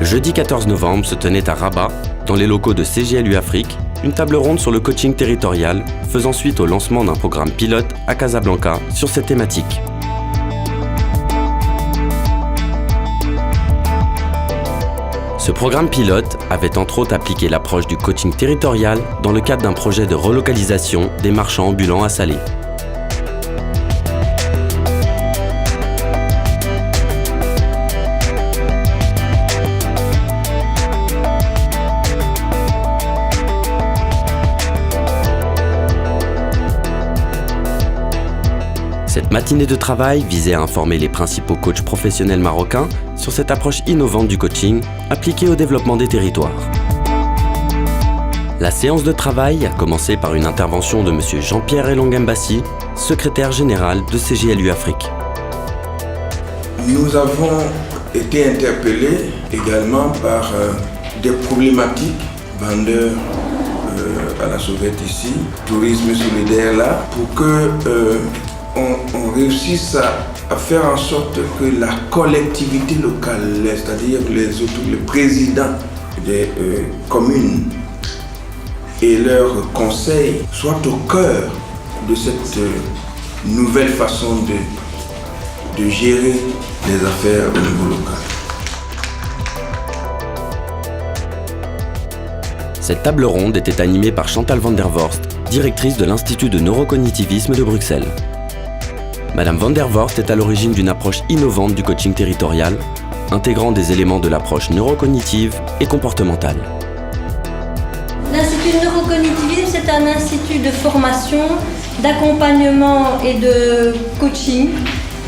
Le jeudi 14 novembre se tenait à Rabat, dans les locaux de CGLU Afrique, une table ronde sur le coaching territorial, faisant suite au lancement d'un programme pilote à Casablanca sur cette thématique. Ce programme pilote avait entre autres appliqué l'approche du coaching territorial dans le cadre d'un projet de relocalisation des marchands ambulants à Salé. Cette matinée de travail visait à informer les principaux coachs professionnels marocains sur cette approche innovante du coaching appliquée au développement des territoires. La séance de travail a commencé par une intervention de M. Jean-Pierre Elongambassi, secrétaire général de CGLU Afrique. Nous avons été interpellés également par des problématiques, vendeurs à la sauvette ici, tourisme solidaire là, pour que on réussisse à faire en sorte que la collectivité locale, c'est-à-dire les présidents des communes et leurs conseils soient au cœur de cette nouvelle façon de gérer les affaires au niveau local. Cette table ronde était animée par Chantal van der Vorst, directrice de l'Institut de neurocognitivisme de Bruxelles. Madame van der Vorst est à l'origine d'une approche innovante du coaching territorial, intégrant des éléments de l'approche neurocognitive et comportementale. L'Institut de neurocognitivisme, c'est un institut de formation, d'accompagnement et de coaching.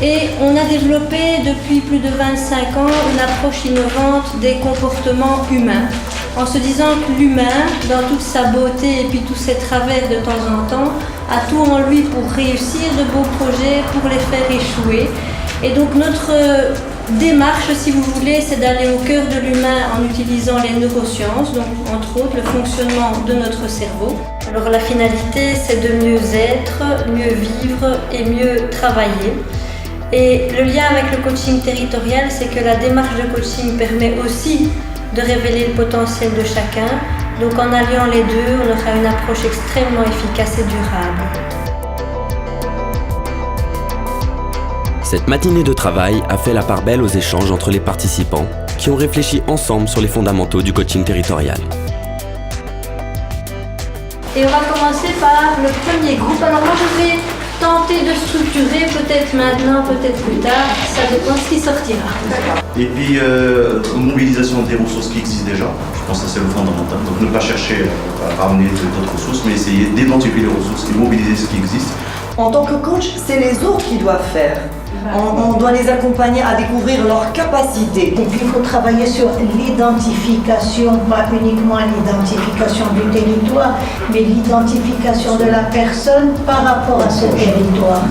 Et on a développé depuis plus de 25 ans une approche innovante des comportements humains, en se disant que l'humain, dans toute sa beauté et puis tous ses travers de temps en temps, a tout en lui pour réussir de beaux projets, pour les faire échouer. Et donc notre démarche, si vous voulez, c'est d'aller au cœur de l'humain en utilisant les neurosciences, donc entre autres le fonctionnement de notre cerveau. Alors la finalité, c'est de mieux être, mieux vivre et mieux travailler. Et le lien avec le coaching territorial, c'est que la démarche de coaching permet aussi de révéler le potentiel de chacun. Donc en alliant les deux, on aura une approche extrêmement efficace et durable. Cette matinée de travail a fait la part belle aux échanges entre les participants qui ont réfléchi ensemble sur les fondamentaux du coaching territorial. Et on va commencer par le premier groupe. Alors moi je vais tenter de structurer, peut-être maintenant, peut-être plus tard, ça dépend de ce qui sortira. Et puis, mobilisation des ressources qui existent déjà, je pense que c'est le fondamental. Donc ne pas chercher à ramener d'autres ressources, mais essayer d'identifier les ressources et mobiliser ce qui existe. En tant que coach, c'est les autres qui doivent faire. On doit les accompagner à découvrir leurs capacités. Et puis il faut travailler sur l'identification, pas uniquement l'identification du territoire, mais l'identification de la personne par rapport à ce territoire.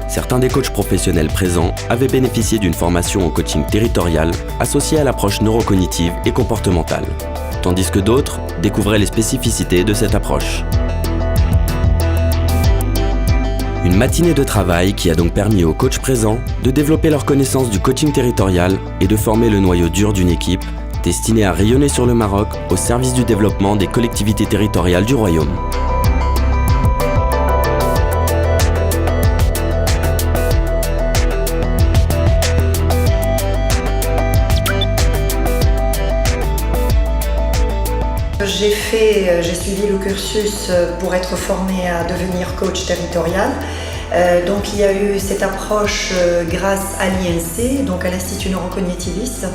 Certains des coachs professionnels présents avaient bénéficié d'une formation au coaching territorial associée à l'approche neurocognitive et comportementale, tandis que d'autres découvraient les spécificités de cette approche. Une matinée de travail qui a donc permis aux coachs présents de développer leur connaissance du coaching territorial et de former le noyau dur d'une équipe destinée à rayonner sur le Maroc au service du développement des collectivités territoriales du Royaume. J'ai suivi le cursus pour être formée à devenir coach territorial. Donc il y a eu cette approche grâce à l'INC, donc à l'Institut neurocognitiviste,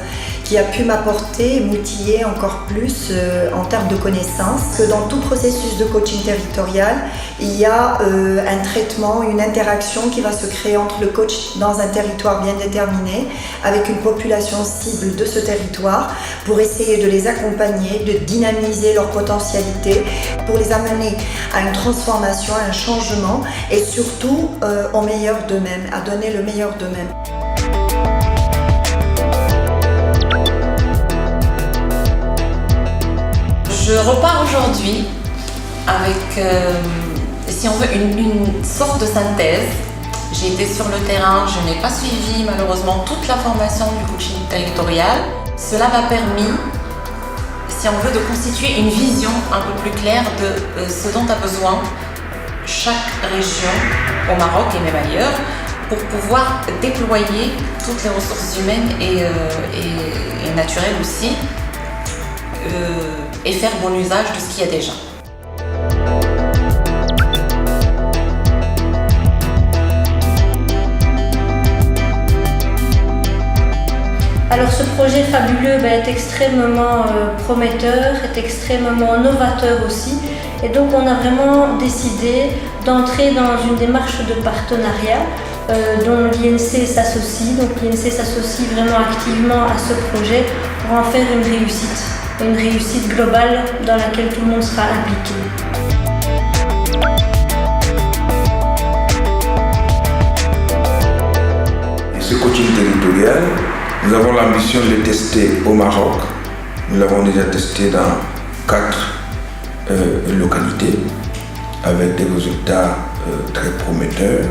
qui a pu m'apporter, m'outiller encore plus en termes de connaissances. Que dans tout processus de coaching territorial, il y a un traitement, une interaction qui va se créer entre le coach dans un territoire bien déterminé, avec une population cible de ce territoire, pour essayer de les accompagner, de dynamiser leur potentialité, pour les amener à une transformation, à un changement et surtout au meilleur d'eux-mêmes, à donner le meilleur d'eux-mêmes. Je repars aujourd'hui avec, si on veut, une sorte de synthèse J'ai été sur le terrain, je n'ai pas suivi malheureusement toute la formation du coaching territorial. Cela m'a permis, si on veut, de constituer une vision un peu plus claire de ce dont a besoin chaque région au Maroc et même ailleurs pour pouvoir déployer toutes les ressources humaines et naturelles aussi et faire bon usage de ce qu'il y a déjà. Alors ce projet fabuleux est extrêmement prometteur, est extrêmement novateur aussi. Et donc on a vraiment décidé d'entrer dans une démarche de partenariat dont l'INC s'associe. Donc l'INC s'associe vraiment activement à ce projet pour en faire une réussite globale dans laquelle tout le monde sera impliqué. Et ce coaching territorial, nous avons l'ambition de le tester au Maroc. Nous l'avons déjà testé dans 4 localités avec des résultats très prometteurs.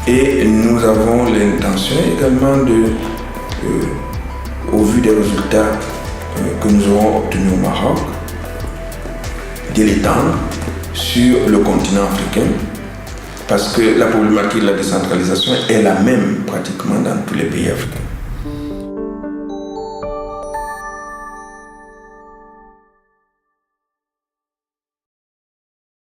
Et nous avons l'intention également au vu des résultats que nous aurons obtenus au Maroc, de l'étendre sur le continent africain, parce que la problématique de la décentralisation est la même pratiquement dans tous les pays africains.